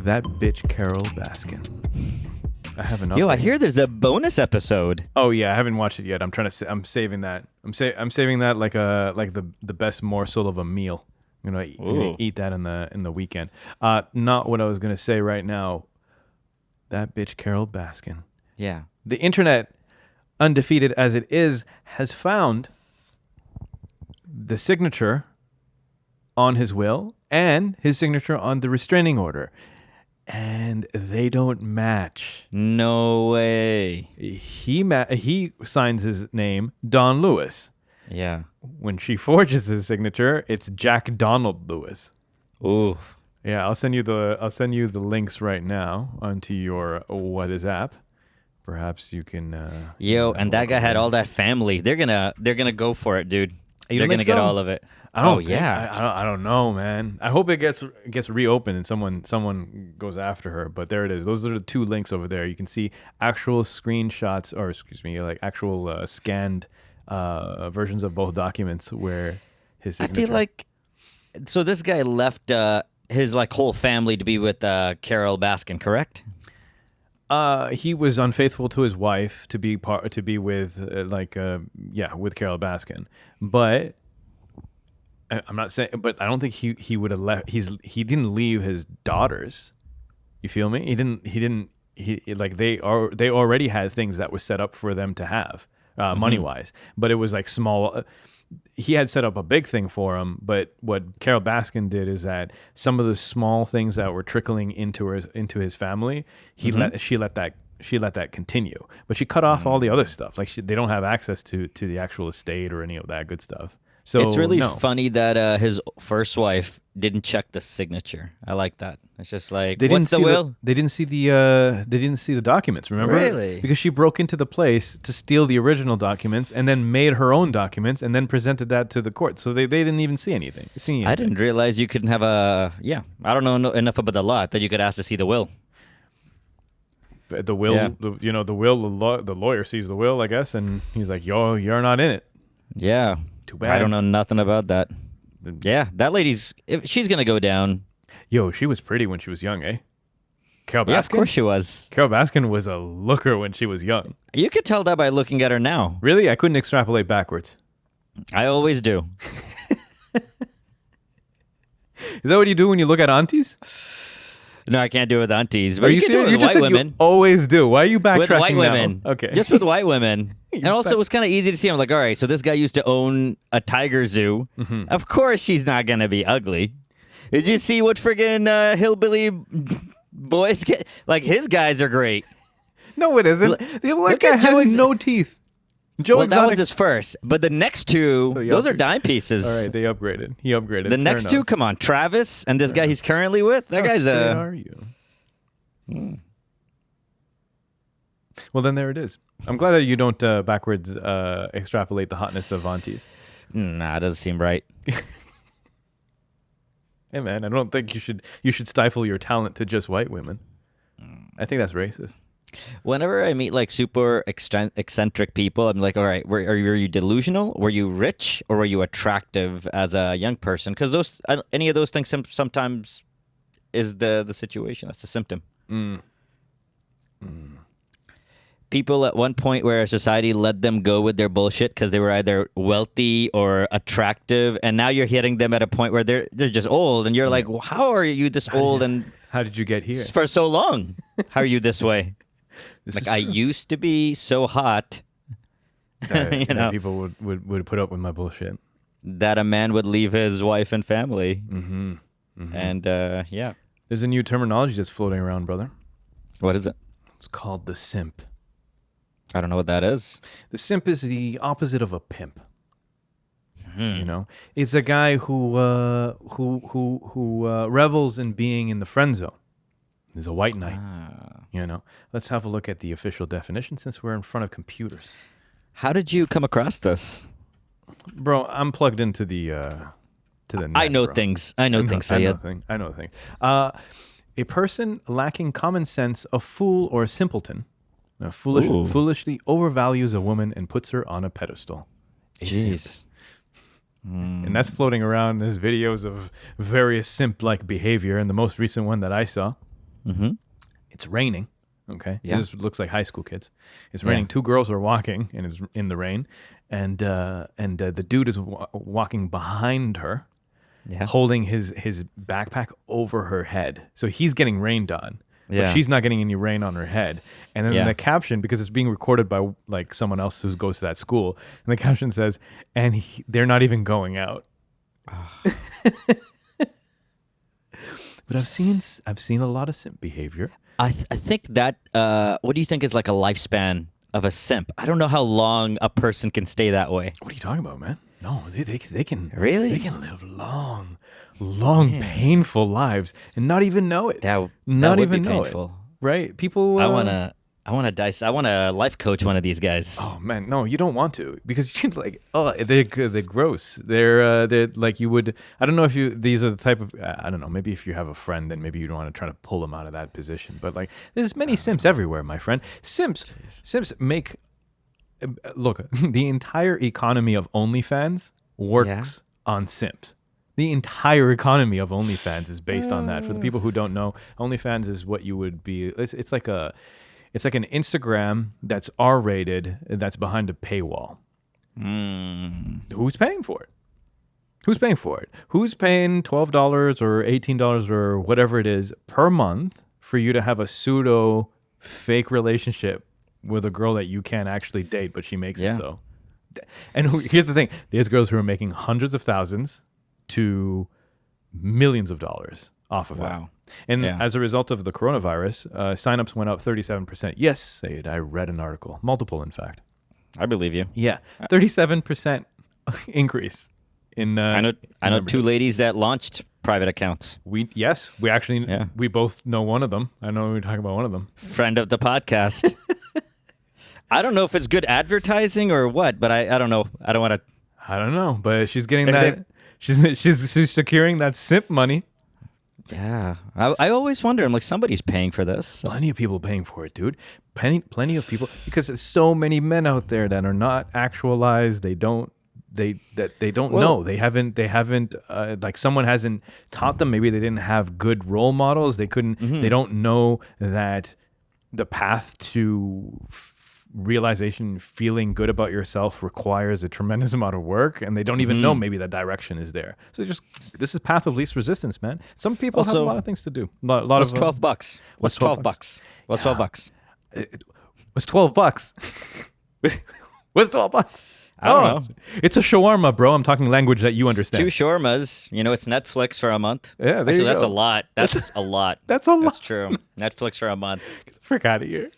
That bitch Carole Baskin. I haven't. Yo, I hear there's a bonus episode. Oh yeah, I haven't watched it yet. I'm saving that. I'm saving that like the best morsel of a meal. I'm gonna eat that in the weekend. Not what I was gonna say right now. That bitch Carole Baskin. Yeah. The internet, undefeated as it is, has found the signature on his will and his signature on the restraining order. And they don't match. No way. He signs his name Don Lewis. Yeah. When she forges his signature, it's Jack Donald Lewis. Ooh. Yeah, I'll send you the links right now onto your What Is app. Perhaps you can. And that guy had all that family. They're gonna go for it, dude. They're gonna get all of it. I don't know, man. I hope it gets reopened and someone goes after her. But there it is. Those are the two links over there. You can see actual screenshots, or like actual scanned versions of both documents where his signature. I feel like so. This guy left his like whole family to be with Carole Baskin, correct? He was unfaithful to his wife to be with with Carole Baskin, but. I'm not saying, but I don't think he would have left. He didn't leave his daughters. You feel me? They already had things that were set up for them to have, money wise. But it was like small. He had set up a big thing for him. But what Carole Baskin did is that some of the small things that were trickling into his family, she let that continue. But she cut off all the other stuff. Like they don't have access to the actual estate or any of that good stuff. So it's really funny that his first wife didn't check the signature. I like that. It's just like, what's the will? They didn't see the documents. Remember? Really? Because she broke into the place to steal the original documents and then made her own documents and then presented that to the court. So they didn't even see anything. I didn't realize you couldn't have a. Yeah, I don't know enough about the law that you could ask to see the will. The will, the lawyer sees the will, I guess, and he's like, "Yo, you're not in it." Yeah. Too bad. I don't know nothing about that. Yeah, that she's gonna go down. Yo, she was pretty when she was young, eh? Carole Baskin? Yeah, of course she was. Carole Baskin was a looker when she was young. You could tell that by looking at her now. Really? I couldn't extrapolate backwards. I always do. Is that what you do when you look at aunties? No, I can't do it with aunties. But Are you can serious? do it with You just white said women. You always do. Why are you backtracking with white women? Now? Okay. Just with white women. And also, it was kind of easy to see. I'm like, all right, so this guy used to own a tiger zoo. Mm-hmm. Of course she's not going to be ugly. Did you see what friggin' hillbilly boys get? Like, his guys are great. No, it isn't. The one guy has no teeth. That was his first. But the next two, those are dime pieces. All right, they upgraded. He upgraded. The next two, come on, Travis and this guy he's currently with. That guy's a... How are you? Well, then there it is. I'm glad that you don't backwards extrapolate the hotness of aunties. Nah, it doesn't seem right. Hey, man, I don't think you should stifle your talent to just white women. I think that's racist. Whenever I meet like super eccentric people, I'm like, all right, were you delusional? Were you rich? Or were you attractive as a young person? Because any of those things sometimes is the situation. That's the symptom. People at one point where society let them go with their bullshit because they were either wealthy or attractive, and now you're hitting them at a point where they're just old, and you're like, well, how are you this old? And how did you get here for so long? How are you this way? Like, I used to be so hot. That people would put up with my bullshit. That a man would leave his wife and family. Mm-hmm. Mm-hmm. And yeah. There's a new terminology that's floating around, brother. What is it? It's called the simp. I don't know what that is. The simp is the opposite of a pimp. You know, it's a guy who revels in being in the friend zone. He's a white knight. You know, let's have a look at the official definition since we're in front of computers. How did you come across this, bro? I'm plugged into the net. I know bro. things. I know things. Say it. I know things. A person lacking common sense, a fool or a simpleton, foolishly overvalues a woman and puts her on a pedestal. Jeez. And that's floating around as videos of various simp-like behavior. And the most recent one that I saw Mm-hmm. It's raining. Okay, Yeah. this looks like high school kids. It's raining. Two girls are walking, and it's in the rain, and the dude is walking behind her, Yeah. holding his backpack over her head. So he's getting rained on, but Yeah. she's not getting any rain on her head. And then the caption, because it's being recorded by like someone else who goes to that school, and the caption says, "And they're not even going out." But I've seen a lot of simp behavior. I think that. What do you think is like a lifespan of a simp? I don't know how long a person can stay that way. What are you talking about, man? No, they can Really? they can live long, painful lives and not even know it. That not would even be know painful. it. Right? People. I wanna life coach one of these guys. Oh man, no, you don't want to, because you're like, they're gross. They're like, you would. I don't know if these are the type of. I don't know. Maybe if you have a friend, then maybe you don't want to try to pull them out of that position. But like, there's many simps everywhere, my friend. Simps make. Look, the entire economy of OnlyFans works on simps. The entire economy of OnlyFans is based on that. For the people who don't know, OnlyFans is what you would be. It's like an Instagram that's R-rated, that's behind a paywall. Who's paying for it? Who's paying for it? Who's paying $12 or $18 or whatever it is per month for you to have a pseudo fake relationship with a girl that you can't actually date, but she makes it so? And here's the thing. There's girls who are making hundreds of thousands to millions of dollars off of that. And as a result of the coronavirus, signups went up 37%. Yes, Syed, I read an article. Multiple, in fact. I believe you. Yeah, 37% increase in I know two ladies that launched private accounts. We actually we both know one of them. I know we're talking about one of them. Friend of the podcast. I don't know if it's good advertising or what, but I don't know. I don't want to. I don't know, but she's getting that. She's securing that simp money. Yeah, I always wonder. I'm like, somebody's paying for this. Plenty of people paying for it, dude. Plenty of people, because there's so many men out there that are not actualized. They don't know. They haven't like, someone hasn't taught them. Maybe they didn't have good role models. They couldn't. They don't know that the path to realization, feeling good about yourself, requires a tremendous amount of work, and they don't even know maybe that direction is there. So this is path of least resistance, man. Some people have a lot of things to do. What's $12? What's $12? What's $12? What's $12? What's $12? I don't know. It's a shawarma, bro. I'm talking language that you understand. 2 shawarmas. It's Netflix for a month. Yeah, actually, you that's go. a lot. That's a lot. That's a lot. That's true. Netflix for a month. Get the frick out of here.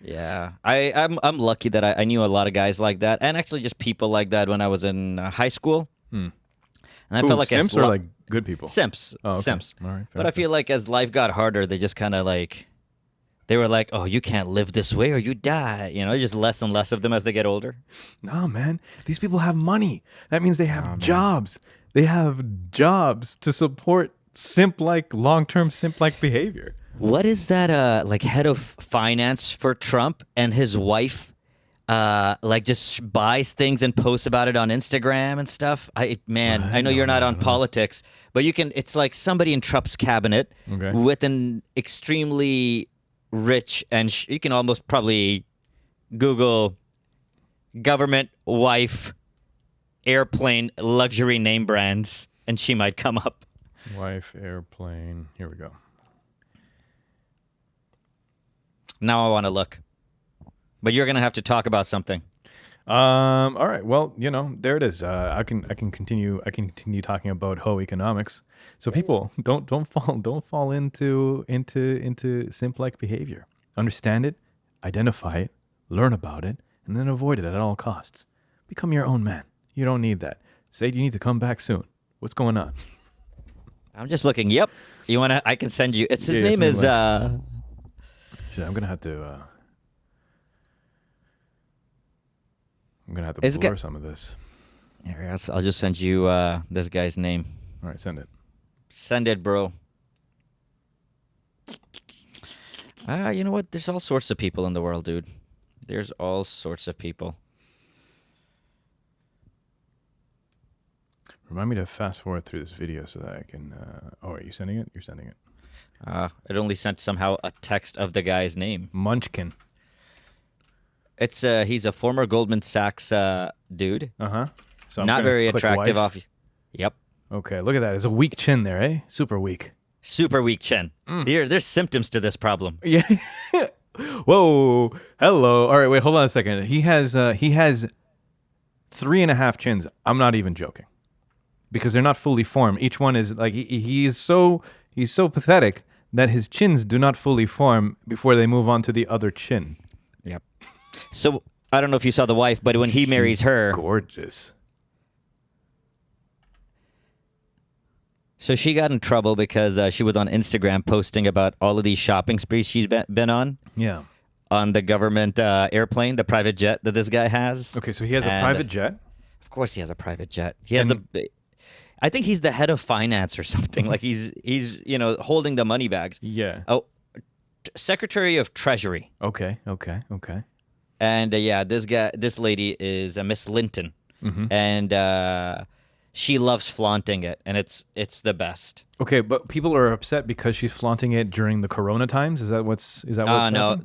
Yeah, I'm lucky that I knew a lot of guys like that, and actually just people like that when I was in high school. And I felt like simps or like good people? Simps. Oh, okay. Simps. All right, but I feel like as life got harder, they just kind of like, they were like, oh, you can't live this way or you die. Just less and less of them as they get older. No, man. These people have money. That means they have jobs. They have jobs to support long-term simp-like behavior. What is that, like, head of finance for Trump and his wife, like, just buys things and posts about it on Instagram and stuff? I know you're not on politics, but it's like somebody in Trump's cabinet with an extremely rich, and you can almost probably Google government wife airplane luxury name brands, and she might come up. Wife airplane. Here we go. Now I want to look. But you're going to have to talk about something. All right. Well, there it is. I can continue talking about hoe economics. So people, don't fall into simp-like behavior. Understand it, identify it, learn about it, and then avoid it at all costs. Become your own man. You don't need that. Say you need to come back soon. What's going on? I'm just looking. Yep. You want to? I can send you. His name is. Shit, I'm gonna have to. Blur some of this. Here, I'll just send you this guy's name. All right, send it. Send it, bro. You know what? There's all sorts of people in the world, dude. There's all sorts of people. Remind me to fast forward through this video so that I can. Oh, are you sending it? You're sending it. It only sent somehow a text of the guy's name. Munchkin. It's he's a former Goldman Sachs dude. Uh-huh. So I'm Not gonna very click attractive. wife. Yep. Okay, look at that. There's a weak chin there, eh? Super weak. Super weak chin. There's symptoms to this problem. Yeah. Whoa. Hello. All right, wait, hold on a second. He has 3.5 chins. I'm not even joking. Because they're not fully formed. Each one is like he's so pathetic that his chins do not fully form before they move on to the other chin. Yep. So I don't know if you saw the wife, but when he marries her, gorgeous. So she got in trouble because she was on Instagram posting about all of these shopping sprees she's been on. Yeah. On the government airplane, the private jet that this guy has. Okay, so he has a private jet? Of course he has a private jet. He has I think he's the head of finance or something. Like he's holding the money bags. Yeah. Oh, Secretary of Treasury. Okay. And this lady is Miss Linton. Mm-hmm. And she loves flaunting it, and it's the best. Okay, but people are upset because she's flaunting it during the Corona times. Is that what's no?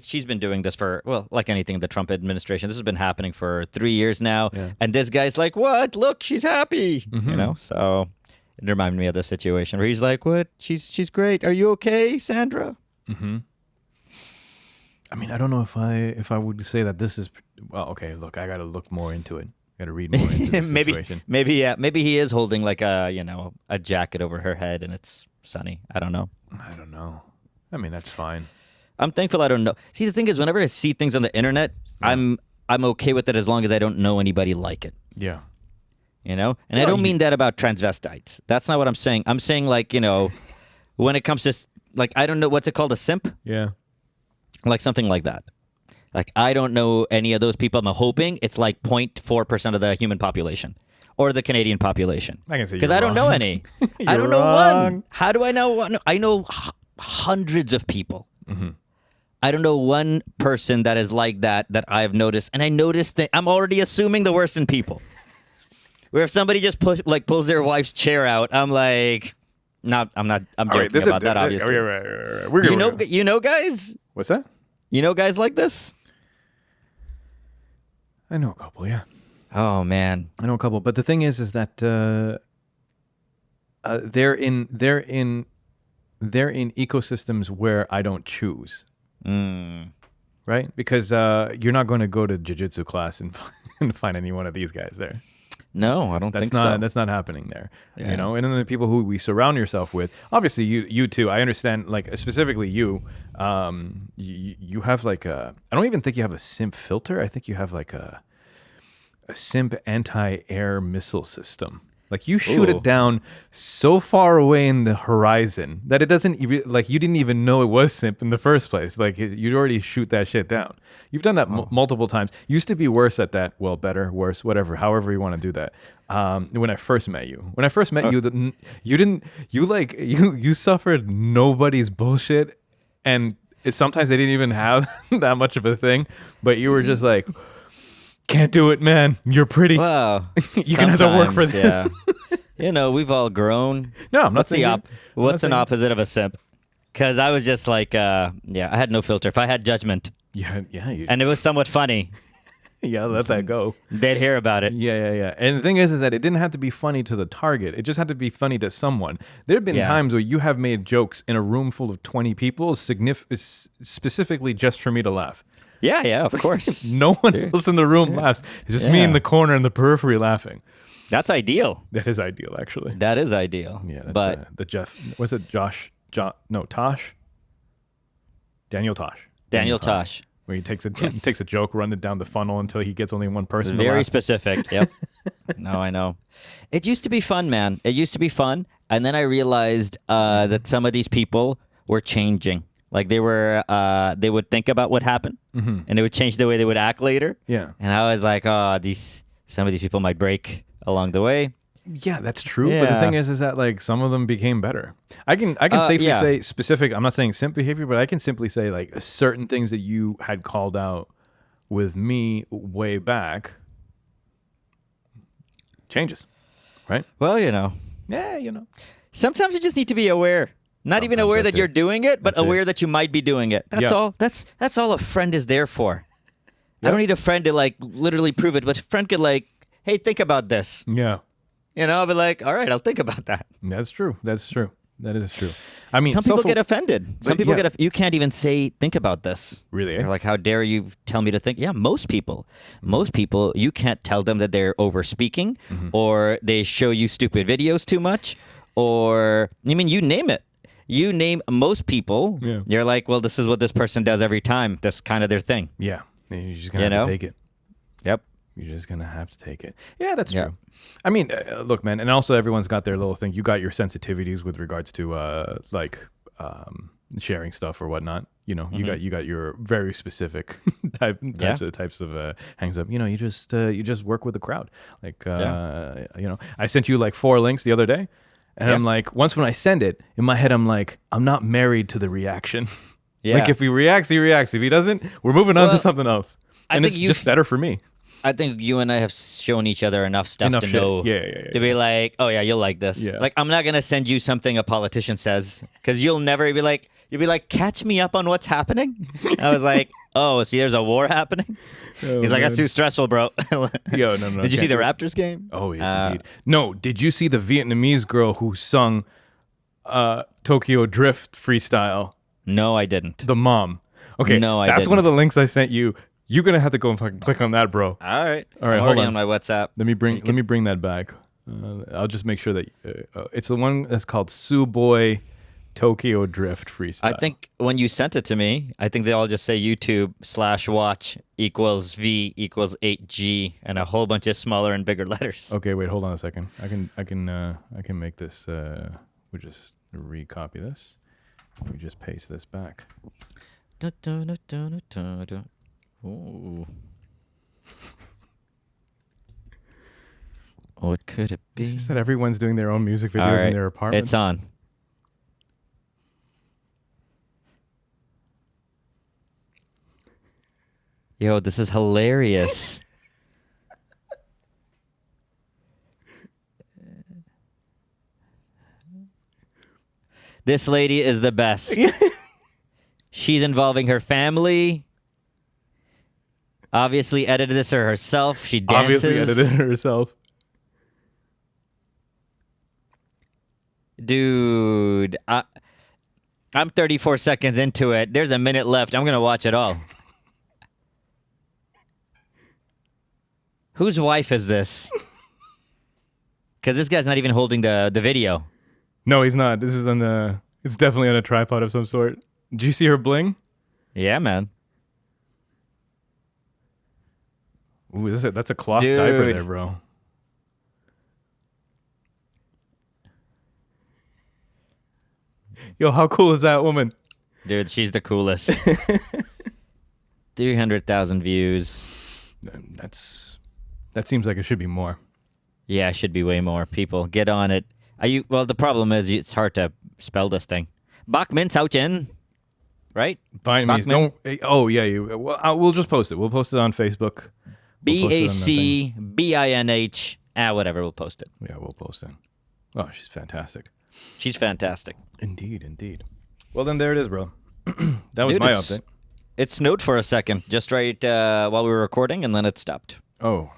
She's been doing this for like anything in the Trump administration. This has been happening for 3 years now, and this guy's like, "What? Look, she's happy." Mm-hmm. So it reminded me of the situation where he's like, "What? She's great. Are you okay, Sandra?" Mm-hmm. I mean, I don't know if I would say that this is well. Okay, look, I got to look more into it. Got to read more into the situation. Maybe he is holding like a jacket over her head and it's sunny. I don't know. I mean, that's fine. I'm thankful I don't know. See, the thing is, whenever I see things on the internet, I'm okay with it as long as I don't know anybody like it. Yeah. And I don't mean that about transvestites. That's not what I'm saying. I'm saying like when it comes to like I don't know what's it called, a simp. Yeah. Like something like that. Like, I don't know any of those people. I'm hoping it's like 0.4% of the human population or the Canadian population. I can say because I don't know any. I don't know one. How do I know one? I know hundreds of people. Mm-hmm. I don't know one person that is like that I've noticed. And I noticed that I'm already assuming the worst in people. Where if somebody just pulls their wife's chair out, I'm like, I'm joking about that, obviously. You know guys? What's that? You know guys like this? I know a couple, yeah. Oh man, I know a couple, but the thing is that they're in ecosystems where I don't choose, right? Because you're not going to go to jiu-jitsu class and find any one of these guys there. No, I don't think so. That's not happening there. Yeah. And then the people who we surround yourself with, obviously you too. I understand, like specifically you. You have like I don't even think you have a simp filter. I think you have like a simp anti-air missile system. Like you shoot it down so far away in the horizon that it doesn't like you didn't even know it was simp in the first place. Like you'd already shoot that shit down. You've done that multiple times. Used to be worse at that. Well, better, worse, whatever. However you want to do that. When I first met you, you suffered nobody's bullshit, and sometimes they didn't even have that much of a thing, but you were just like, can't do it, man. You're pretty. Wow. You're gonna have to work for this. Yeah. We've all grown. No, I'm not saying what's an opposite of a simp? Because I was just like, I had no filter. If I had judgment, and it was somewhat funny. Yeah, let that go. They'd hear about it. Yeah. And the thing is that it didn't have to be funny to the target. It just had to be funny to someone. There have been times where you have made jokes in a room full of 20 people, specifically just for me to laugh. Yeah, of course. No one else in the room laughs. It's just me in the corner in the periphery laughing. That's ideal. That is ideal, actually. That is ideal. Yeah, that's, but the Jeff. Was it Josh? Tosh. Daniel Tosh. Daniel Tosh. Where he takes a joke, run it down the funnel until he gets only one person. Very specific. Yep. No, I know. It used to be fun, man. It used to be fun, and then I realized that some of these people were changing. Like they would think about what happened, and they would change the way they would act later. Yeah. And I was like, some of these people might break along the way. Yeah, that's true. Yeah. But the thing is that like some of them became better. I can safely say specific. I'm not saying simp behavior, but I can simply say like certain things that you had called out with me way back changes, right? Well, Yeah, sometimes you just need to be aware. Not even Sometimes aware that's that you're it. doing it, but That's it. aware that you might be doing it. That's Yeah. all. That's all a friend is there for. I Yep. don't need a friend to like literally prove it, but a friend could like, hey, think about this. Yeah. You know, I'll be like, all right, I'll think about that. That's true. That's true. That is true. I mean, Some people self- get offended. Some people yeah. get. You can't even say, think about this. Really, eh? They're like, how dare you tell me to think? Yeah, most people, you can't tell them that they're over speaking, or they show you stupid videos too much, or I mean, you name it. You name most people. Yeah. You're like, well, this is what this person does every time. That's kind of their thing. Yeah. You're just gonna You have know? to take it. Yep. You're just gonna have to take it. Yeah, that's Yeah. true. I mean, look, man, and also everyone's got their little thing. You got your sensitivities with regards to sharing stuff or whatnot. You know, you got your very specific types of hangs up. You know, you just work with the crowd. Like, you know, I sent you like 4 links the other day, and I'm like, once when I send it in my head, I'm like, I'm not married to the reaction. Yeah. Like if he reacts, he reacts. If he doesn't, we're moving on to something else. And think it's just better for me. I think you and I have shown each other enough stuff Enough to shit. know Yeah. to be like, oh yeah, you'll like this. Yeah. Like I'm not gonna send you something a politician says because you'll never be like, you'll be like, catch me up on what's happening. I was like, oh, see, there's a war happening. Oh, He's like, that's man. too stressful, bro. Yo, no. Did you see the can't Raptors game? Oh, yes, indeed. No, did you see the Vietnamese girl who sung Tokyo Drift freestyle? No, I didn't. The mom. Okay, No, I that's one of didn't. the links I sent you. You're gonna have to go and fucking click on that, bro. All right. All right, I'm hold already on. my WhatsApp. Let me bring that back. I'll just make sure that it's the one that's called Tsuboi Tokyo Drift freestyle. I think when you sent it to me, I think they all just say YouTube/watch equals V equals 8G and a whole bunch of smaller and bigger letters. Okay, wait, hold on a second. I can make this. We just recopy this. We just paste this back. Ooh. What could it be? It's just that everyone's doing their own music All videos right, in their apartment. it's on. Yo, this is hilarious. This lady is the best. She's involving her family. Obviously edited this herself. She dances. Obviously edited it herself. Dude, I'm 34 seconds into it. There's a minute left. I'm going to watch it all. Whose wife is this? Because this guy's not even holding the video. No, he's not. This is on the. It's definitely on a tripod of some sort. Did you see her bling? Yeah, man. Ooh, that's a cloth diaper Dude. there, bro. Yo, how cool is that woman? Dude, she's the coolest. 300,000 views. That seems like it should be more. Yeah, it should be way more. People, get on it. Well, the problem is it's hard to spell this thing. Bachman Sauchen. Right? By means, Bachman? don't. Oh yeah, we'll just post it. We'll post it on Facebook. We'll post it on that thing. BACBINH. Whatever, we'll post it. Yeah, we'll post it. Oh, she's fantastic. She's fantastic. Indeed. Well, then there it is, bro. That was Dude, my it's- update. It snowed for a second, just right while we were recording, and then it stopped. Oh,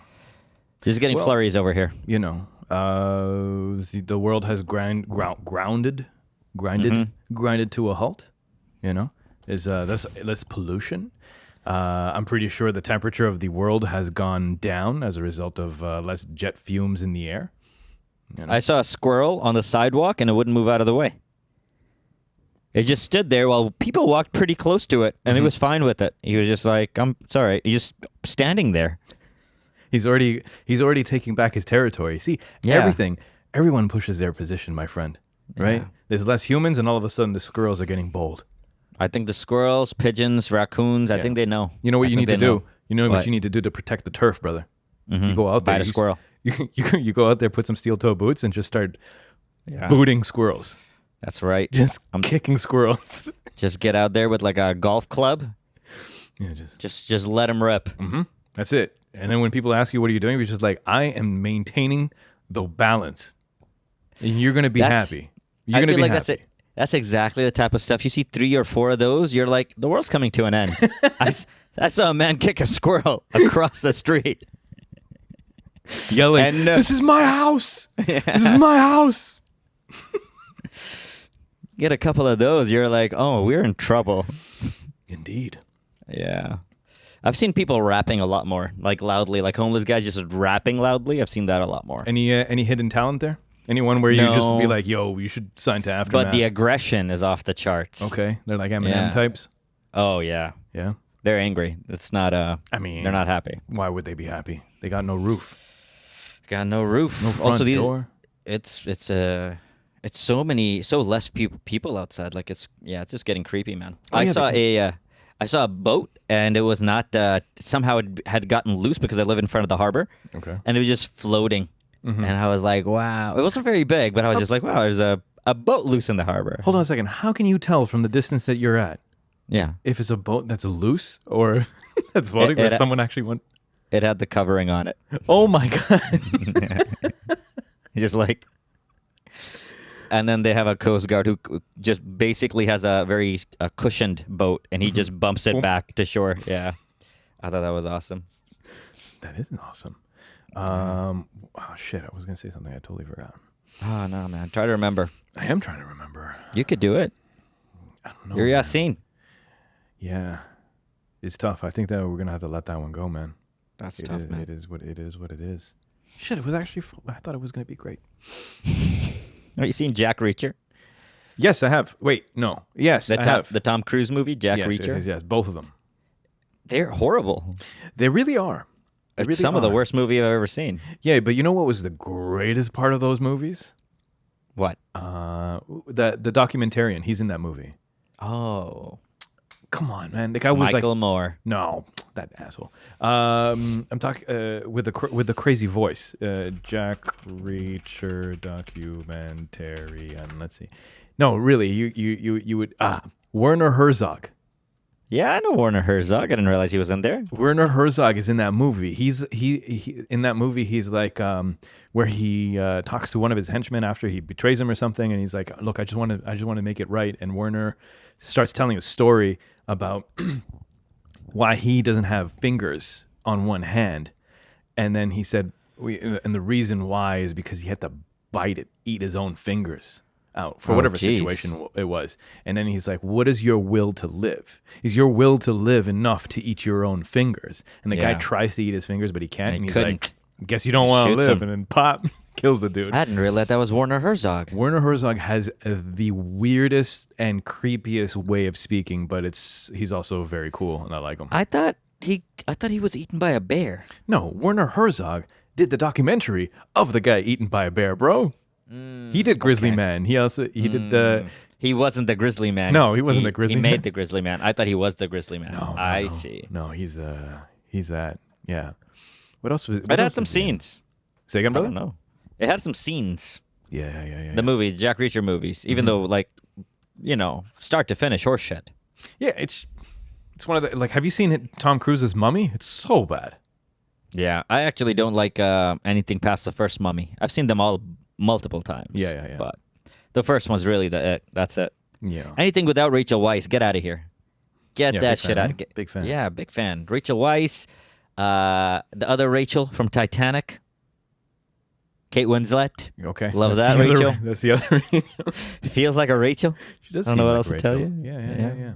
Just getting Well- flurries over here. you know, the world has grinded to a halt. You know, is that's pollution. I'm pretty sure the temperature of the world has gone down as a result of less jet fumes in the air. I saw a squirrel on the sidewalk, and it wouldn't move out of the way. It just stood there while people walked pretty close to it, and he was fine with it. He was just like, I'm sorry. He's just standing there. He's already taking back his territory. See, Yeah. everyone pushes their position, my friend. Right? Yeah. There's less humans, and all of a sudden the squirrels are getting bold. I think the squirrels, pigeons, raccoons, I think they know. You know what I you think need to they do? know. You know what What? you need to do to protect the turf, brother? Mhm. You go out there. Bite a squirrel. You go out there, put some steel toe boots, and just start Yeah. booting squirrels. That's right. Just kicking squirrels. Just get out there with like a golf club. Yeah, Just let them rip. that's it. And then when people ask you, what are you doing? You're just like, I am maintaining the balance. And you're going to be That's- happy. I You're going to feel be like happy. that's it. That's exactly the type of stuff. You see 3 or 4 of those, you're like, the world's coming to an end. I saw a man kick a squirrel across the street. Yelling, And, "This is my house! This is my house!" Get a couple of those, you're like, oh, we're in trouble. Indeed. Yeah. I've seen people rapping a lot more, like loudly, like homeless guys just rapping loudly. I've seen that a lot more. Any hidden talent there? Anyone where you just be No. like, "Yo, you should sign to Aftermath"? But the aggression is off the charts. Okay, they're like Eminem Yeah. types. Oh, yeah. Yeah. They're angry. It's not, I mean, they're not happy. Why would they be happy? They got no roof, Got no roof. no front Also, door. it's so less people outside. Like it's just getting creepy, man. Oh, I yeah, saw a boat, and it was not somehow it had gotten loose because I live in front of the harbor, Okay. and it was just floating. Mhm. And I was like, wow. It wasn't very big, but I was just like, wow, there's a boat loose in the harbor. Hold on a second. How can you tell from the distance that you're at Yeah, if it's a boat that's loose or that's floating, or It- someone actually went? it had the covering on it. Oh my god! Just like, and then they have a Coast Guard who just basically has a very cushioned boat, and he just bumps it Boom. back to shore. Yeah, I thought that was awesome. That is awesome. Oh shit! I was gonna say something. I totally forgot. Oh no, man! Try to remember. I am trying to remember. You could do it. I don't know. You're man. Yasin. Yeah, it's tough. I think that we're gonna have to let that one go, man. That's It tough, is- man. It is what it is. What it is. Shit! It was actually. I thought it was gonna be great. Have you seen Jack Reacher? Yes, I have. Wait, no. Yes, I have. The Tom Cruise movie, Jack yes, Reacher. yes, both of them. They're horrible. They really are. They It's really some of the are. worst movie I've ever seen. Yeah, but you know what was the greatest part of those movies? What? The documentarian. He's in that movie. Oh, Come on, man. The guy was Michael like, Moore. no, that asshole. I'm talking with the crazy voice. Jack Reacher documentary, and let's see. No, really, you would Werner Herzog. Yeah, I know Werner Herzog. I didn't realize he was in there. Werner Herzog is in that movie. He's in that movie. He's like where he talks to one of his henchmen after he betrays him or something, and he's like, "Look, I just want to make it right." And Werner starts telling a story about why he doesn't have fingers on one hand, and then he said, and the reason why is because he had to eat his own fingers out for Oh, whatever geez. situation it was. And then he's like, what is your will to live? Is your will to live enough to eat your own fingers? And the guy Yeah. tries to eat his fingers, but he can't. And And he he's couldn't. like, guess you don't want to Shoots live. him. And then pop, kills the dude. I didn't realize that was Werner Herzog. Werner Herzog has the weirdest and creepiest way of speaking, but he's also very cool, and I like him. I thought he was eaten by a bear. No, Werner Herzog did the documentary of the guy eaten by a bear, bro. He did Grizzly okay. Man. He did the. He wasn't the Grizzly Man. No, he wasn't the Grizzly He Man. made the Grizzly Man. I thought he was the Grizzly Man. No, I no. see. No, he's that. Yeah. What else was? It what had else some was he in? scenes. Say again, I brother. don't know. It had some scenes. Yeah. The movie, Jack Reacher movies, even though like, start to finish, horseshit. Yeah, it's one of the like. Have you seen Tom Cruise's Mummy? It's so bad. Yeah, I actually don't like anything past the first Mummy. I've seen them all multiple times. Yeah. But the first one's really that's it. Yeah. Anything without Rachel Weisz, get out of here. Get Yeah, that big shit fan, out. huh? Big fan. Yeah, big fan. Rachel Weisz, the other Rachel from Titanic, Kate Winslet. Okay. Love That's that, the other- Rachel. That's the other. Rachel. Feels like a Rachel. She does. I don't know seem what like else to tell Rachel. you. Yeah.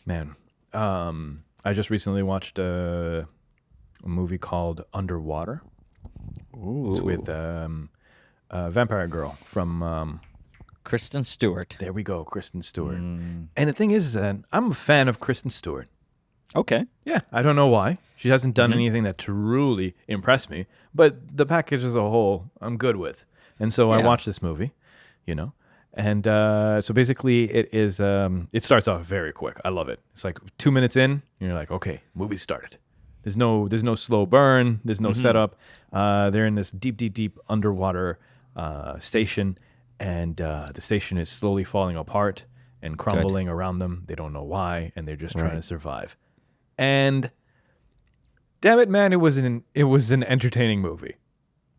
Man, I just recently watched a movie called Underwater. It's with Vampire Girl from. Kristen Stewart. There we go, Kristen Stewart. Mm. And the thing is that I'm a fan of Kristen Stewart. Okay. Yeah, I don't know why. She hasn't done anything that truly impressed me, but the package as a whole, I'm good with. And so I Yeah. watched this movie, and so basically it is. It starts off very quick. I love it. It's like 2 minutes in, and you're like, okay, movie started. There's no slow burn. There's no setup. They're in this deep underwater station, and the station is slowly falling apart and crumbling around them. They don't know why, and they're just trying to survive. And damn it, man, it was an entertaining movie.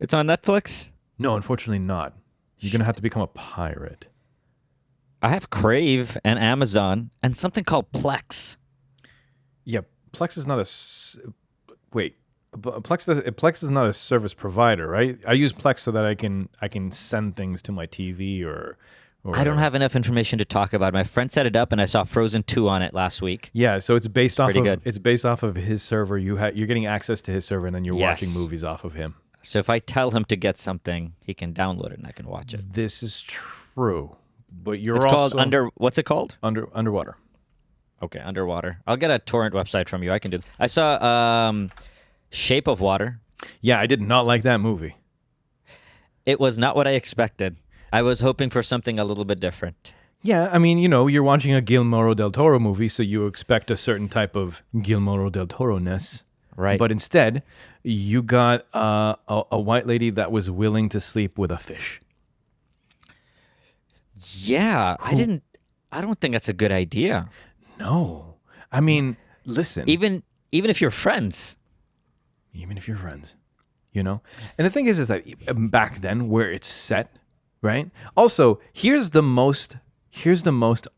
It's on Netflix. No, unfortunately not. You're gonna have to become a pirate. I have Crave and Amazon and something called Plex. Yeah, Plex is not wait. Plex is not a service provider, right? I use Plex so that I can send things to my TV or I don't have enough information to talk about. My friend set it up, and I saw Frozen 2 on it last week. Yeah, so it's based off Pretty of good. it's based off of his server. You're getting access to his server, and then you're watching Yes. movies off of him. So if I tell him to get something, he can download it and I can watch it. This is true, but you're It's also called what's it called? underwater. Okay, underwater. I'll get a torrent website from you. I can do. I saw Shape of Water. Yeah, I did not like that movie. It was not what I expected. I was hoping for something a little bit different. Yeah, I mean, you're watching a Guillermo del Toro movie, so you expect a certain type of Guillermo del Toro-ness. Right. But instead, you got a white lady that was willing to sleep with a fish. Yeah, I don't think that's a good idea. No. I mean, listen. Even if you're friends. Even if you're friends, And the thing is that back then where it's set, right? Also, here's the most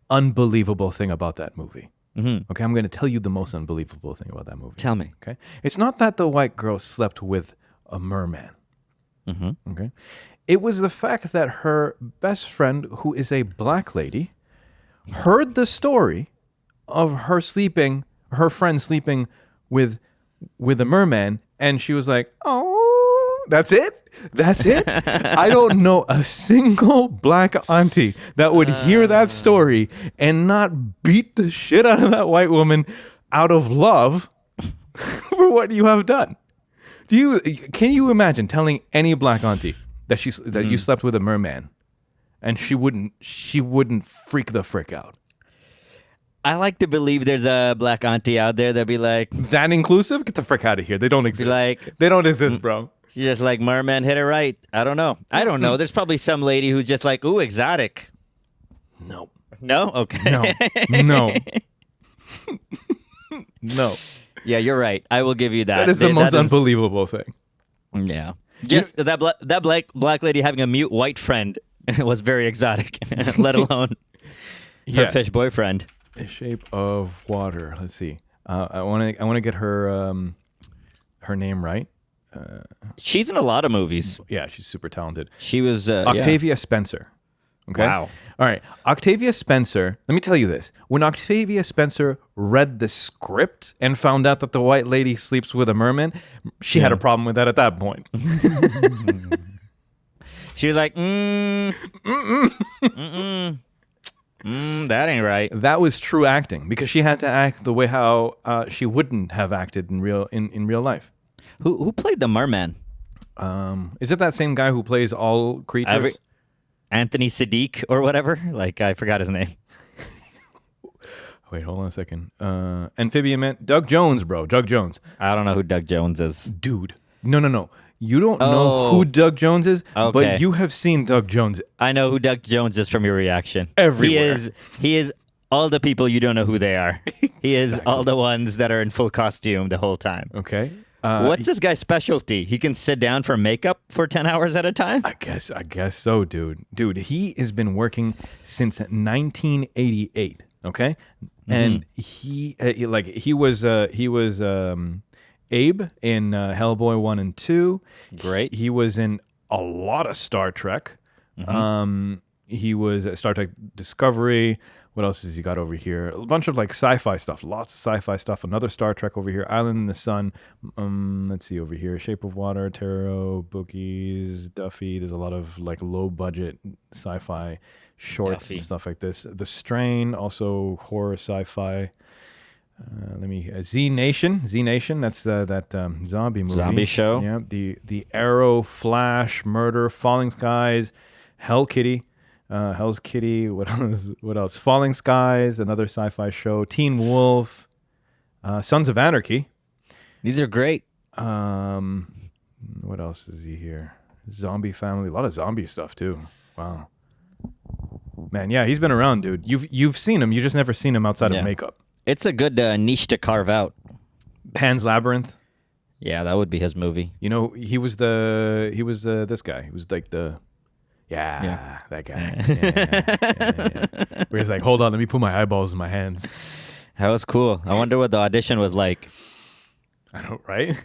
unbelievable thing about that movie. Mm-hmm. Okay, I'm going to tell you the most unbelievable thing about that movie. Tell me. Okay, it's not that the white girl slept with a merman. Mm-hmm. Okay, it was the fact that her best friend, who is a black lady, heard the story of her friend sleeping with a merman, and she was like, "Oh, that's it? That's it?" I don't know a single black auntie that would hear that story and not beat the shit out of that white woman out of love for what you have done. Can you imagine telling any black auntie that you slept with a merman and she wouldn't freak the frick out? I like to believe there's a black auntie out there that'd be like, that inclusive? Get the frick out of here. They don't exist. They don't exist, bro. She's just like, merman hit it right. I don't know. There's probably some lady who's just like, ooh, exotic. No. No? Okay. No. No. Yeah, you're right. I will give you that. That is the most unbelievable thing. Yeah. Just that black lady having a mute white friend was very exotic, let alone her fish boyfriend. A Shape of Water. Let's see. I want to get her name right. She's in a lot of movies. Yeah, she's super talented. She was Octavia Spencer. Okay. Wow. All right. Octavia Spencer. Let me tell you this. When Octavia Spencer read the script and found out that the white lady sleeps with a merman, she had a problem with that at that point. She was like, that ain't right. That was true acting because she had to act the way how she wouldn't have acted in real life. Who played the merman? Is it that same guy who plays all creatures? Anthony Siddiq or whatever? Like, I forgot his name. Wait, hold on a second. Amphibian Man. Doug Jones, bro. Doug Jones. I don't know who Doug Jones is. Dude. No. You don't know who Doug Jones is, but you have seen Doug Jones. I know who Doug Jones is from your reaction. Everywhere. He is all the people you don't know who they are. He is all the ones that are in full costume the whole time. Okay. What's this guy's specialty? He can sit down for makeup for 10 hours at a time? I guess so, dude. Dude, he has been working since 1988, okay? And he was Abe in Hellboy 1 and 2. Great. He was in a lot of Star Trek. He was at Star Trek Discovery. What else has he got over here? A bunch of like sci-fi stuff. Lots of sci-fi stuff. Another Star Trek over here. Island in the Sun. Let's see over here. Shape of Water, Tarot, Bookies, Duffy. There's a lot of like low budget sci-fi shorts and stuff like this. The Strain, also horror sci-fi. Z Nation. That's that zombie movie. Zombie show. Yeah. The Arrow, Flash, Murder, Falling Skies, Hell Kitty. Hell's Kitty. What else? Falling Skies, another sci-fi show. Teen Wolf. Sons of Anarchy. These are great. What else is he here? Zombie Family. A lot of zombie stuff too. Wow. Man, yeah, he's been around, dude. You've seen him. You just never seen him outside of makeup. It's a good niche to carve out. Pan's Labyrinth. Yeah, that would be his movie. You know, he was this guy. He was like Yeah, that guy. Yeah. Where he's like, hold on, let me put my eyeballs in my hands. That was cool. I wonder what the audition was like. I know, right?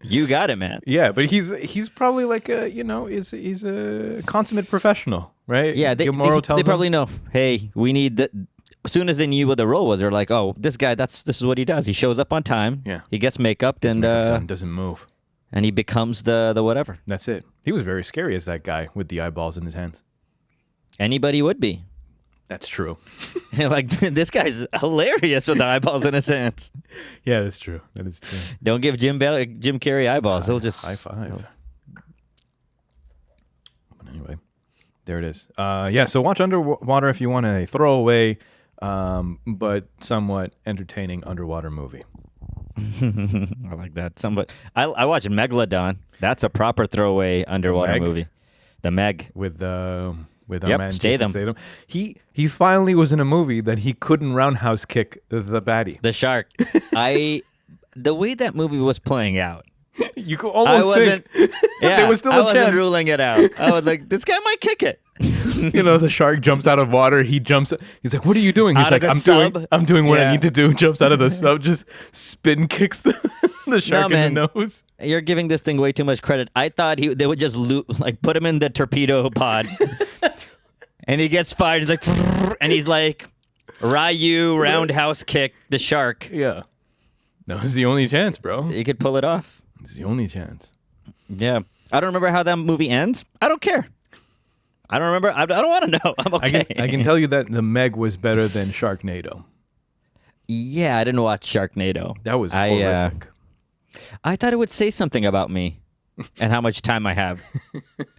You got it, man. Yeah, but he's probably like a, he's a consummate professional, right? Yeah, they probably know. Hey, we need the. As soon as they knew what the role was, they're like, "Oh, this guy. This is what he does. He shows up on time. Yeah, he gets makeup and doesn't move, and he becomes the whatever. That's it. He was very scary as that guy with the eyeballs in his hands. Anybody would be. That's true. Like, this guy's hilarious with the eyeballs in his hands. Yeah, that's true. That is true. Don't give Jim Carrey eyeballs. He'll just high five. But anyway, there it is. Yeah, so watch Underwater if you want a throwaway, but somewhat entertaining underwater movie. I like that. I watched Megalodon. That's a proper throwaway underwater movie. The Meg with our Yep, man Statham. Jason Statham. He finally was in a movie that he couldn't roundhouse kick the baddie. the shark. The way that movie was playing out, You could almost think yeah, there was still I a wasn't chance. ruling it out. I was like, this guy might kick it. The shark jumps out of water. He jumps. He's like, "What are you doing?" He's Out of like, the I'm doing what I Yeah. need to do." Jumps out of the sub, just spin kicks the shark in the nose. You're giving this thing way too much credit. I thought they would just put him in the torpedo pod, and he gets fired. He's like, and he's like, Ryu roundhouse kick the shark. Yeah, that was the only chance, bro. You could pull it off. It's the only chance. Yeah, I don't remember how that movie ends. I don't care. I don't remember. I don't want to know. I'm okay. I can tell you that the Meg was better than Sharknado. Yeah, I didn't watch Sharknado. That was horrific. I thought it would say something about me and how much time I have.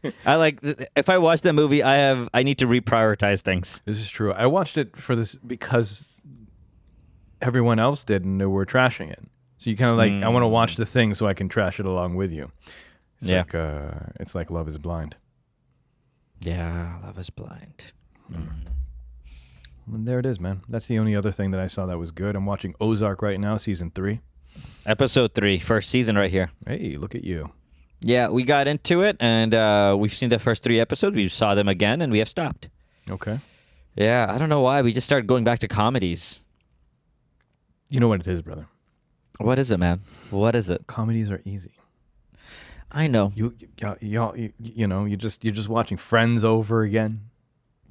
If I watch that movie, I need to reprioritize things. This is true. I watched it for this because everyone else did, and they were trashing it. So you kind of like, I want to watch the thing so I can trash it along with you. It's like Love is Blind. Yeah, Love is Blind. And there it is, man. That's the only other thing that I saw that was good. I'm watching Ozark right now, season 3. Episode 3, first season right here. Hey, look at you. Yeah, we got into it, and we've seen the first 3 episodes. We saw them again, and we have stopped. Okay. Yeah, I don't know why. We just started going back to comedies. You know what it is, brother. What is it, man? What is it? Comedies are easy. I know. You're just watching Friends over again.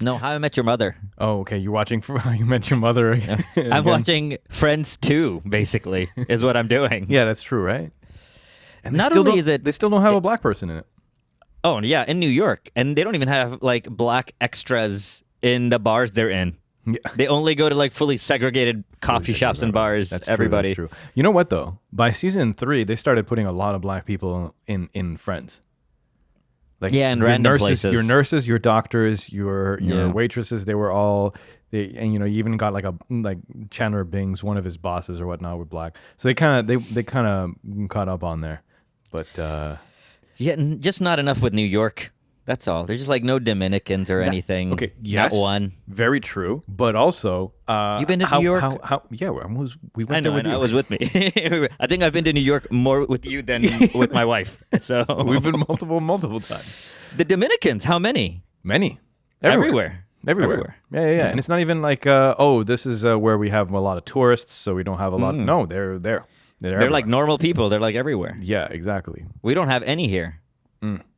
No, How I Met Your Mother. Oh, okay. You're watching How You Met Your Mother again. I'm watching Friends 2, basically, is what I'm doing. Yeah, that's true, right? And Not only is it... They still don't have a black person in it. Oh, yeah, in New York. And they don't even have, black extras in the bars they're in. Yeah. They only go to, fully segregated coffee shops and bars. That's everybody. True, that's true. You know what, though? By season 3, they started putting a lot of black people in Friends. In random places. Your nurses, your doctors, your waitresses, they were all... and you even got like Chandler Bing's, one of his bosses or whatnot, were black. So they kind of caught up on there. But just not enough with New York. That's all. There's just no Dominicans or anything. Okay, yes, not one. Very true. But also, you've been to New York? Yeah, we went I know, there with you. I was with me. I think I've been to New York more with you than with my wife. So we've been multiple times. The Dominicans, how many? Many. Everywhere. Yeah. And it's not even like, this is where we have a lot of tourists, so we don't have a lot. No, they're there. They're like normal people. They're everywhere. Yeah, exactly. We don't have any here.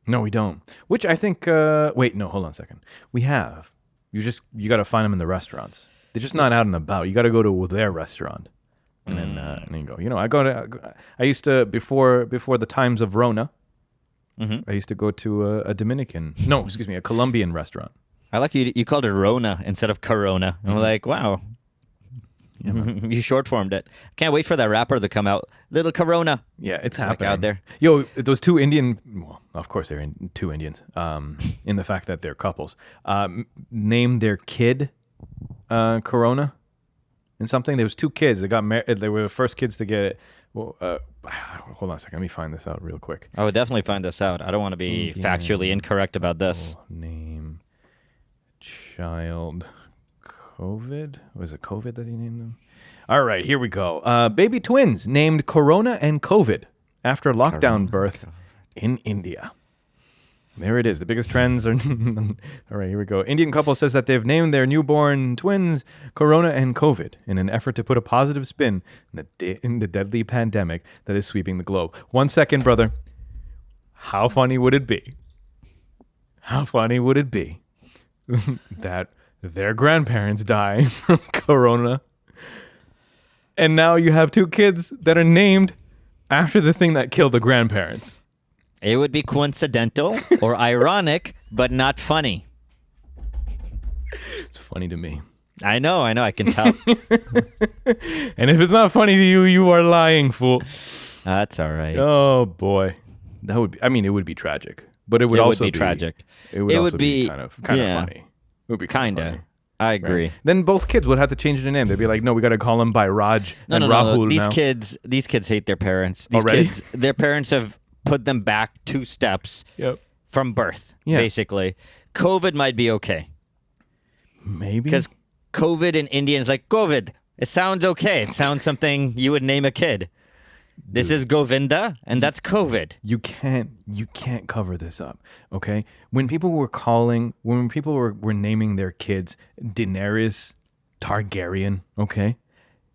No, we don't. Which I think. Wait, no, hold on a second. We have. You got to find them in the restaurants. They're just not out and about. You got to go to their restaurant, and then you go. I used to before the times of Rona. I used to go to a Dominican. No, excuse me, a Colombian restaurant. I like you called it Rona instead of Corona. I'm like, wow. Yeah, you short formed it. Can't wait for that rapper to come out. Little Corona. Yeah, it's happening out there. Yo, those two Indian. Well, of course they're two Indians. In the fact that they're couples. Named their kid Corona, and something. There was 2 kids. They got married. They were the first kids to get it. Well, hold on a second. Let me find this out real quick. I would definitely find this out. I don't want to be factually incorrect about this. Name child. COVID? Was it COVID that he named them? All right, here we go. Baby twins named Corona and COVID after lockdown birth in India. There it is. The biggest trends are. All right, here we go. Indian couple says that they've named their newborn twins Corona and COVID in an effort to put a positive spin in the deadly pandemic that is sweeping the globe. 1 second, brother. How funny would it be? How funny would it be that their grandparents die from Corona, and now you have two kids that are named after the thing that killed the grandparents? It would be coincidental or ironic, but not funny. It's funny to me. I know, I can tell. And if it's not funny to you, you are lying, fool. That's all right. Oh boy, that would be. I mean, it would be tragic, but it would also be tragic. It would be kind of funny. It would be kinda. funny. I agree. Right? Then both kids would have to change their name. They'd be like, "No, we got to call him by Raj and Rahul." These kids hate their parents. Their parents have put them back 2 steps from birth. Basically, COVID might be okay. Maybe because COVID in Indian is like COVID. It sounds okay. It sounds something you would name a kid. This is Govinda, and that's COVID. You can't cover this up, okay? When people were naming their kids Daenerys Targaryen, okay?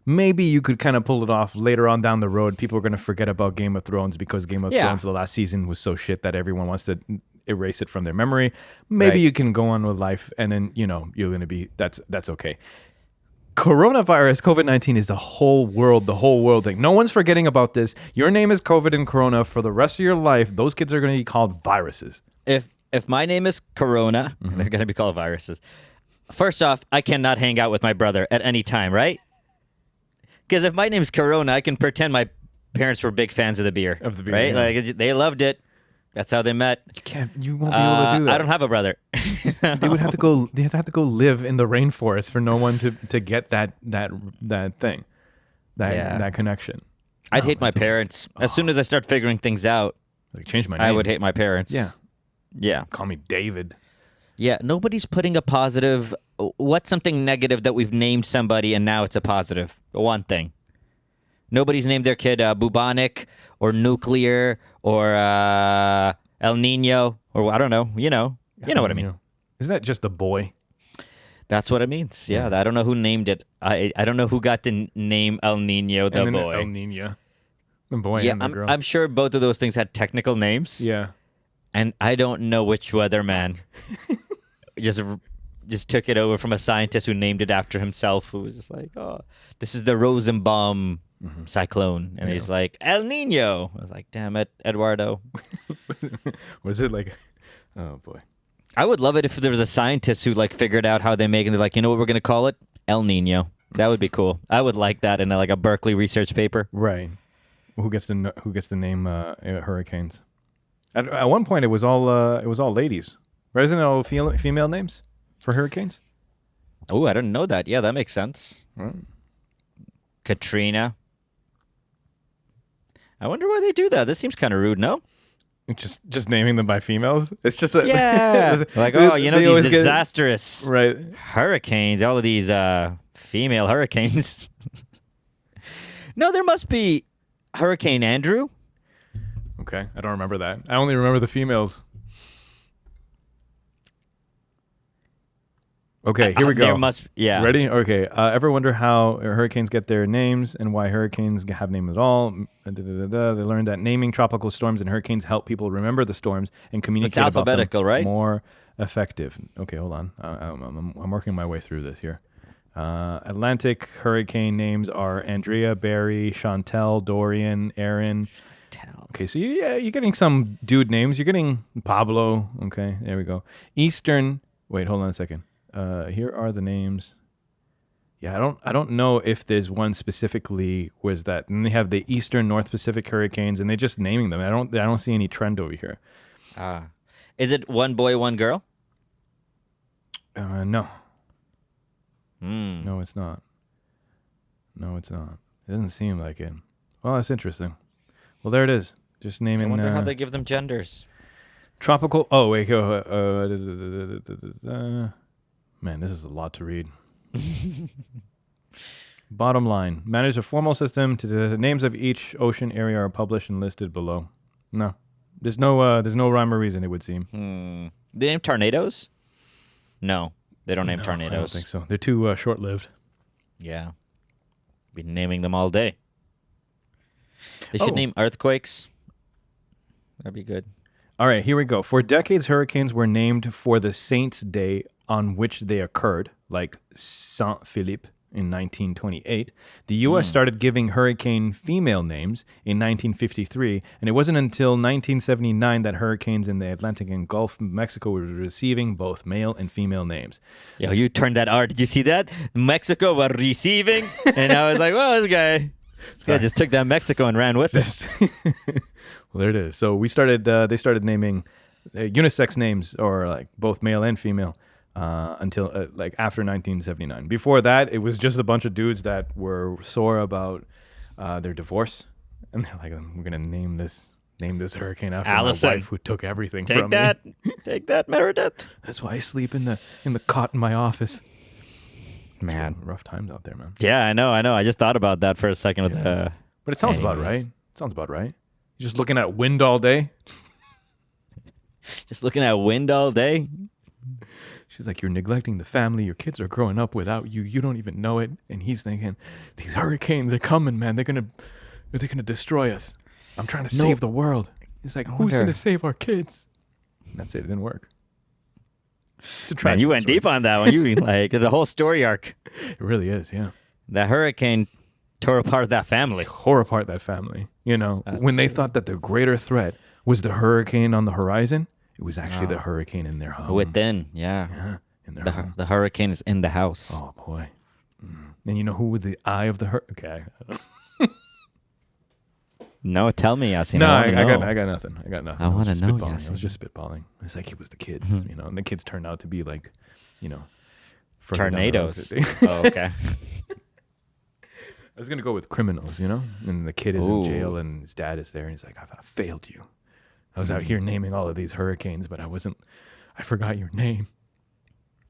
Maybe you could kind of pull it off later on down the road. People are going to forget about Game of Thrones because Game of Thrones, the last season, was so shit that everyone wants to erase it from their memory. Maybe you can go on with life, and then, you're going to be, that's okay. Coronavirus, COVID-19 is the whole world thing. No one's forgetting about this. Your name is COVID and Corona for the rest of your life. Those kids are going to be called viruses. If my name is Corona, they're going to be called viruses. First off, I cannot hang out with my brother at any time, right? Because if my name's Corona, I can pretend my parents were big fans of the beer. Right? Yeah. Like they loved it. That's how they met. You won't be able to do that. I don't have a brother. They would have to go. They have to go live in the rainforest for no one to get that thing, that connection. I'd hate my parents as soon as I start figuring things out. Like change my name. I would hate my parents. Yeah. Call me David. Yeah. Nobody's putting a positive. What's something negative that we've named somebody and now it's a positive? One thing. Nobody's named their kid bubonic or nuclear or El Nino or I don't know. You know what I mean. Isn't that just a boy? That's what it means. Yeah. I don't know who named it. I don't know who got to name El Nino the boy. El Nino. The boy and the girl. I'm sure both of those things had technical names. Yeah. And I don't know which weatherman just took it over from a scientist who named it after himself, who was just like, oh, this is the Rosenbaum cyclone. And he's like, El Nino. I was like, damn it, Eduardo. Was it like, oh boy. I would love it if there was a scientist who figured out how they make it. And they're like, you know what we're going to call it? El Nino. That would be cool. I would like that in a Berkeley research paper. Right. Who gets to name hurricanes? At one point, it was all ladies. Right? Isn't it all female names for hurricanes? Oh, I didn't know that. Yeah, that makes sense. Right. Katrina. I wonder why they do that. This seems kind of rude, no? Just naming them by females. It's just these disastrous hurricanes. All of these female hurricanes. No, there must be Hurricane Andrew. Okay, I don't remember that. I only remember the females. Okay, here we go. Ready? Okay. Ever wonder how hurricanes get their names and why hurricanes have names at all? They learned that naming tropical storms and hurricanes help people remember the storms and communicate about them right? more effective. Okay, hold on. I'm working my way through this here. Atlantic hurricane names are Andrea, Barry, Chantel, Dorian, Aaron. Okay, so you're getting some dude names. You're getting Pablo. Okay, there we go. Eastern. Wait, hold on a second. Here are the names. Yeah, I don't know if there's one specifically was that. And they have the Eastern North Pacific hurricanes, and they're just naming them. I don't see any trend over here. Is it one boy, one girl? No. No, it's not. No, it's not. It doesn't seem like it. Well, that's interesting. Well, there it is. Just naming. I wonder how they give them genders. Tropical. Oh wait, go. Man, this is a lot to read. Bottom line: manage a formal system. The names of each ocean area are published and listed below. No, There's no rhyme or reason, it would seem. They name tornadoes? No, they don't name tornadoes. I don't think so. They're too short-lived. Yeah. Be naming them all day. They should name earthquakes. That'd be good. All right, here we go. For decades, hurricanes were named for the saint's day on which they occurred, like Saint Philippe in 1928. The U.S. started giving hurricane female names in 1953, and it wasn't until 1979 that hurricanes in the Atlantic and Gulf of Mexico were receiving both male and female names. Yo, you turned that R. Did you see that? Mexico were receiving, and I was like, well, this guy just took that Mexico and ran with it. Well, there it is. So we started. They started naming unisex names, or like both male and female, until like after 1979. Before that, it was just a bunch of dudes that were sore about their divorce, and they're like, "We're gonna name this hurricane after Allison. my wife who took everything from me." Take that, Meredith. That's why I sleep in the cot in my office. Man, rough times out there, man. Yeah, I know. I just thought about that for a second with the. But it sounds about right. It sounds about right. You're just looking at wind all day. Just looking at wind all day. She's like, you're neglecting the family. Your kids are growing up without you. You don't even know it. And he's thinking, these hurricanes are coming, man. They're gonna destroy us. I'm trying to save the world. He's like, who's gonna save our kids? And that's it. It didn't work. It's a Man, you went deep on that one. You like the whole story arc. It really is, yeah. The hurricane tore apart that family. Tore apart that family. You know, when they thought that the greater threat was the hurricane on the horizon, it was actually the hurricane in their home. Within, yeah. In their home. The hurricane is in the house. Oh, boy. And you know who was the eye of the hurricane? Okay. No, tell me, Yasin. No, I got nothing. I want to know, Yasin. I was just spitballing. It's like it was the kids, you know, and the kids turned out to be like, you know, tornadoes. Oh, okay. I was going to go with criminals, you know, and the kid is in jail and his dad is there and he's like, I failed you. I was out here naming all of these hurricanes, but I forgot your name.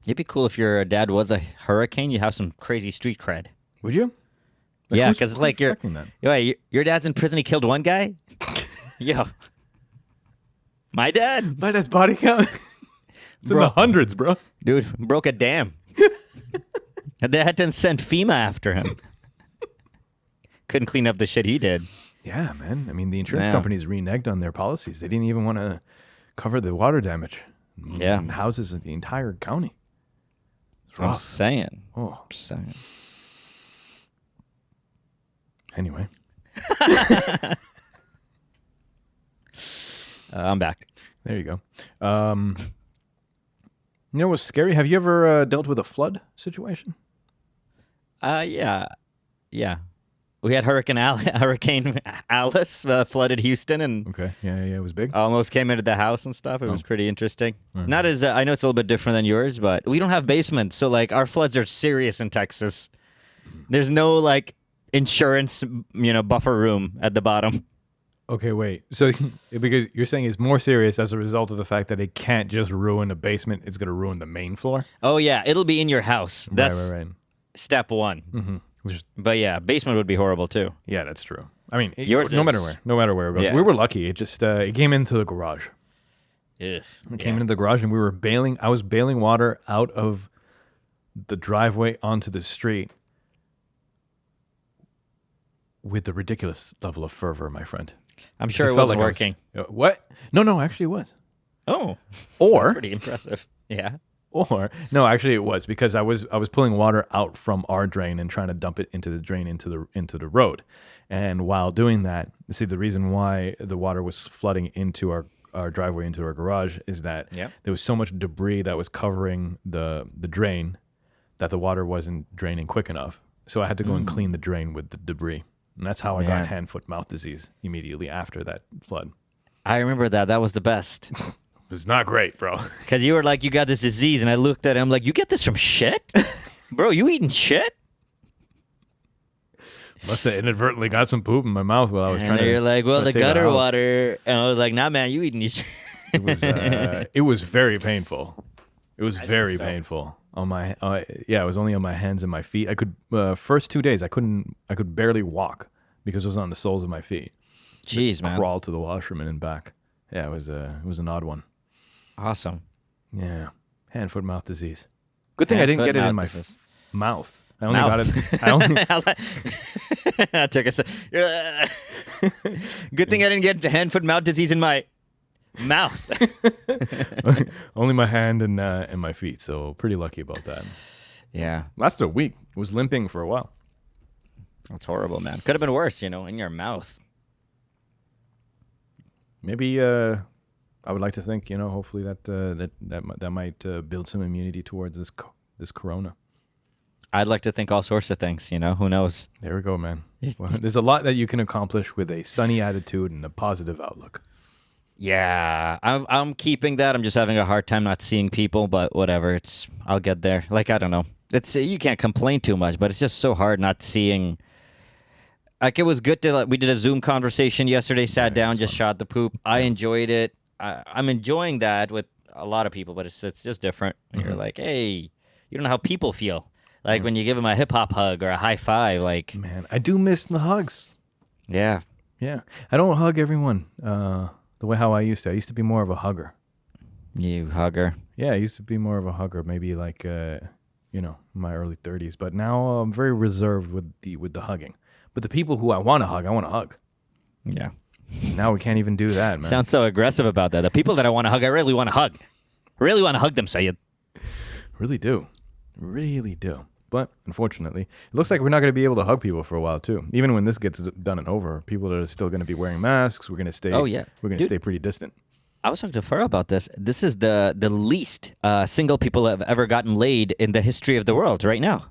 It'd be cool if your dad was a hurricane. You have some crazy street cred. Would you? Like, yeah, because it's like your dad's in prison. He killed one guy. Yo, my dad's body count. It's in the hundreds, bro. Dude, broke a dam. And they had to send FEMA after him. Couldn't clean up the shit he did. Yeah, man. I mean, the insurance companies reneged on their policies. They didn't even want to cover the water damage. Yeah, and houses in the entire county. I'm saying. Oh, I'm saying. Anyway. I'm back. There you go. You know what's scary? Have you ever dealt with a flood situation? Yeah. We had Hurricane Alice flooded Houston, and okay, yeah, it was big. Almost came into the house and stuff. It was pretty interesting. Mm-hmm. Not as I know it's a little bit different than yours, but we don't have basements, so like our floods are serious in Texas. There's no like insurance, buffer room at the bottom. Okay, wait. So because you're saying it's more serious as a result of the fact that it can't just ruin a basement; it's going to ruin the main floor. Oh yeah, it'll be in your house. That's right. Step one. Mm-hmm. But yeah, basement would be horrible too. Yeah, that's true. I mean, no matter where it goes. Yeah. We were lucky. It just it came into the garage. Yeah. It came into the garage, and we were bailing. I was bailing water out of the driveway onto the street with the ridiculous level of fervor, my friend. I'm sure it wasn't working. What? No, actually it was. Oh, or that's pretty impressive. Yeah. Or no, actually it was because I was pulling water out from our drain and trying to dump it into the drain into the road. And while doing that, see the reason why the water was flooding into our driveway into our garage is that there was so much debris that was covering the drain that the water wasn't draining quick enough. So I had to go and clean the drain with the debris. And that's how I got hand, foot, mouth disease immediately after that flood. I remember that. That was the best. It was not great, bro. Because you were like, you got this disease, and I looked at him like, you get this from shit? Bro, you eating shit? Must have inadvertently got some poop in my mouth while I was trying to. You're like, well, the gutter water. And I was like, nah, man, you eating shit. It was very painful. It was very painful. On my it was only on my hands and my feet. I could first 2 days I could barely walk because it was on the soles of my feet. Jeez, man. Crawl to the washroom and back. Yeah, it was an odd one. Awesome. Yeah, hand, foot, mouth disease. Good thing I didn't Hand, foot, get it in mouth my disease. mouth. I only got it. I only. That took us. Good thing I didn't get hand, foot, mouth disease in my mouth. Only my hand and my feet. So pretty lucky about that. Yeah, Lasted a week. Was limping for a while. that's horrible, man. Could have been worse, in your mouth. Maybe I would like to think, hopefully that might build some immunity towards this corona. I'd like to think all sorts of things. Who knows? There we go, man. Well, there's a lot that you can accomplish with a sunny attitude and a positive outlook. Yeah, I'm keeping that. I'm just having a hard time not seeing people, but whatever. I'll get there. Like, I don't know. You can't complain too much, but it's just so hard not seeing. Like, it was good we did a Zoom conversation yesterday, sat down, just shot the poop. I enjoyed it. I'm enjoying that with a lot of people, but it's just different when you're like, hey, you don't know how people feel. Like when you give them a hip hop hug or a high five, like. Man, I do miss the hugs. Yeah. Yeah. I don't hug everyone the way how I used to. I used to be more of a hugger. You hugger. Yeah, I used to be more of a hugger, maybe like, in my early 30s. But now I'm very reserved with the hugging. But the people who I want to hug. Yeah. Now we can't even do that, man. Sounds so aggressive about that. The people that I want to hug, I really want to hug. Really want to hug them, Syed. Really do. Really do. But unfortunately, it looks like we're not going to be able to hug people for a while too. Even when this gets done and over, people are still going to be wearing masks. We're going to stay. Oh yeah, we're going to stay pretty distant. I was talking to Farah about this. This is the least single people have ever gotten laid in the history of the world right now.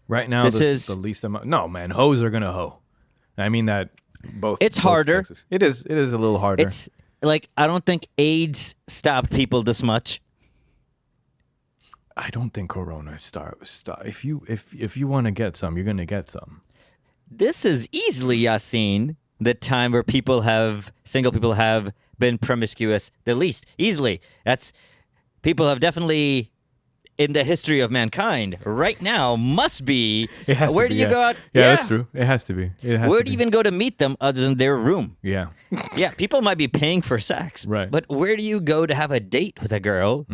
Right now, this is the least amount. No, man, hoes are going to hoe. I mean that both. It's both harder. Sexes. It is a little harder. It's like I don't think AIDS stopped people this much. I don't think Corona stop. If you want to get some, you're gonna get some. This is easily, Yasin, the time where single people have been promiscuous the least. Easily. People have definitely, in the history of mankind, right now, must be. It has where to do be, you yeah. go out? Yeah, that's true. It has to be. Where do you even go to meet them other than their room? Yeah. Yeah, people might be paying for sex. Right. But where do you go to have a date with a girl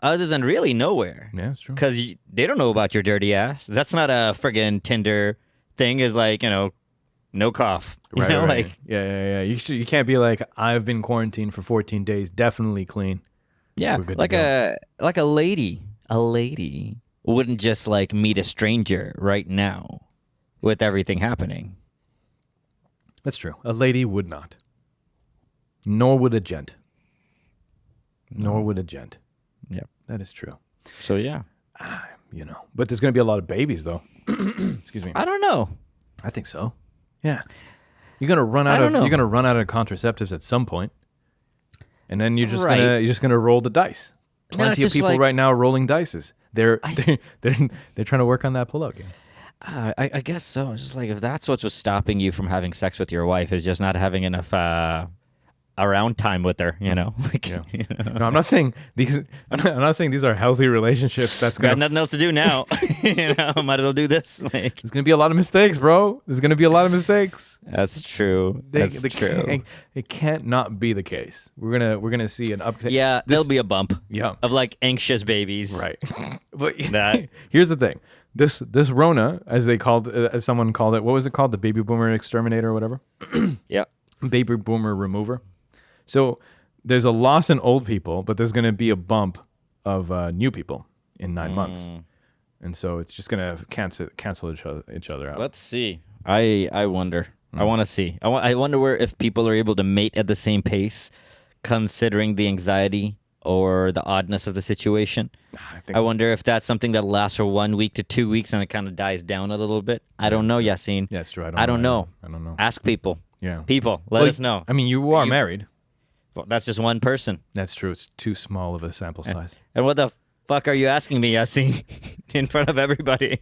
other than really nowhere? Yeah, that's true. Because they don't know about your dirty ass. That's not a friggin' Tinder thing. Is like, no cough. Right, Like, right. Yeah. You can't be like, I've been quarantined for 14 days, definitely clean. yeah, We're good like to a lady wouldn't just like meet a stranger right now with everything happening. That's true. A lady would not. Nor would a gent. Yep. That is true. So yeah, But there's going to be a lot of babies, though. Excuse me. I don't know. I think so. Yeah. You're going to run out I don't know. You're going to run out of contraceptives at some point. And then you're just Right. going to roll the dice. No, Plenty it's of just people like- right now rolling dices. They're trying to work on that pull-out game. I guess so. It's just like if that's what's stopping you from having sex with your wife is just not having enough around time with her, Like, Yeah. No, I'm not saying these. I'm not saying these are healthy relationships. That's got gonna. nothing else to do now. Might as well do this. Like, There's gonna be a lot of mistakes, bro. There's gonna be a lot of mistakes. that's true. That's true. It can't not be the case. We're gonna see an uptick. Yeah, there'll be a bump Yeah. of like anxious babies. Right. But That- here's the thing. This Rona, as someone called it, what was it called? The baby boomer exterminator or whatever. Yeah. Baby boomer remover. So there's a loss in old people, but there's going to be a bump of new people in 9 months, and so it's just going to cancel each other out. Let's see. I wonder. I want to see. I wonder if people are able to mate at the same pace, considering the anxiety or the oddness of the situation. I wonder if that's something that lasts for 1 week to 2 weeks and it kind of dies down a little bit. I don't know, Yasin. Yeah, it's true. I don't know. I don't know. Ask people. Yeah. People, let us know. I mean, you are married. Well, that's just one person. That's true. It's too small of a sample size. And what the fuck are you asking me, Yasin, in front of everybody?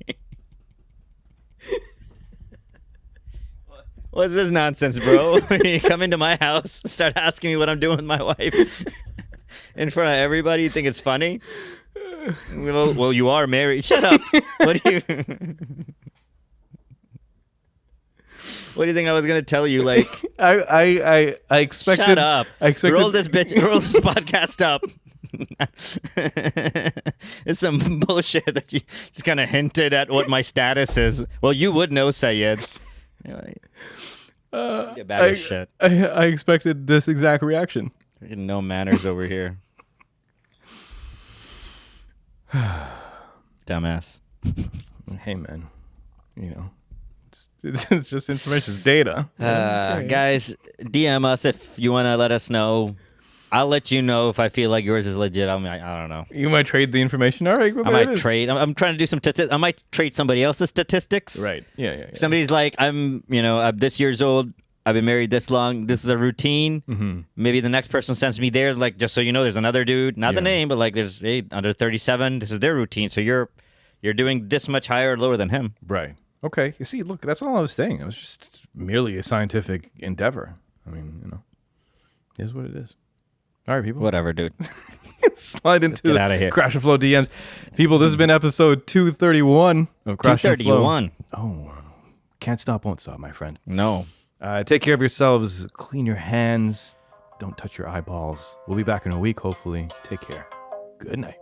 What's this nonsense, bro? You come into my house, start asking me what I'm doing with my wife in front of everybody. You think it's funny? Well, you are married. Shut up. What do you? What do you think I was gonna tell you? Like, I expected. shut up. I expected. Roll this podcast up. It's some bullshit that you just kind of hinted at what my status is. Well, you would know, Syed. Anyway, get bad as shit. I expected this exact reaction. No manners over here. Dumbass. Hey, man. You know, it's just information. It's data. Okay. Guys, DM us if you want to let us know. I'll let you know if I feel like yours is legit. I don't know. You might trade the information. All right. I might trade. I'm trying to do some statistics. I might trade somebody else's statistics. Right. Yeah. Somebody's like, I'm this year's old. I've been married this long. This is a routine. Mm-hmm. Maybe the next person sends me there, like, just so you know, there's another dude, not the name, but like, there's under 37. This is their routine. So you're doing this much higher or lower than him. Right. Okay. You see, look, that's all I was saying. It was just merely a scientific endeavor. I mean, it is what it is. All right, people. Whatever, dude. Slide into get out of here. Crash and Flow DMs. People, this has been episode 231 of Crash and Flow. 231. Oh, can't stop, won't stop, my friend. No. Take care of yourselves. Clean your hands. Don't touch your eyeballs. We'll be back in a week, hopefully. Take care. Good night.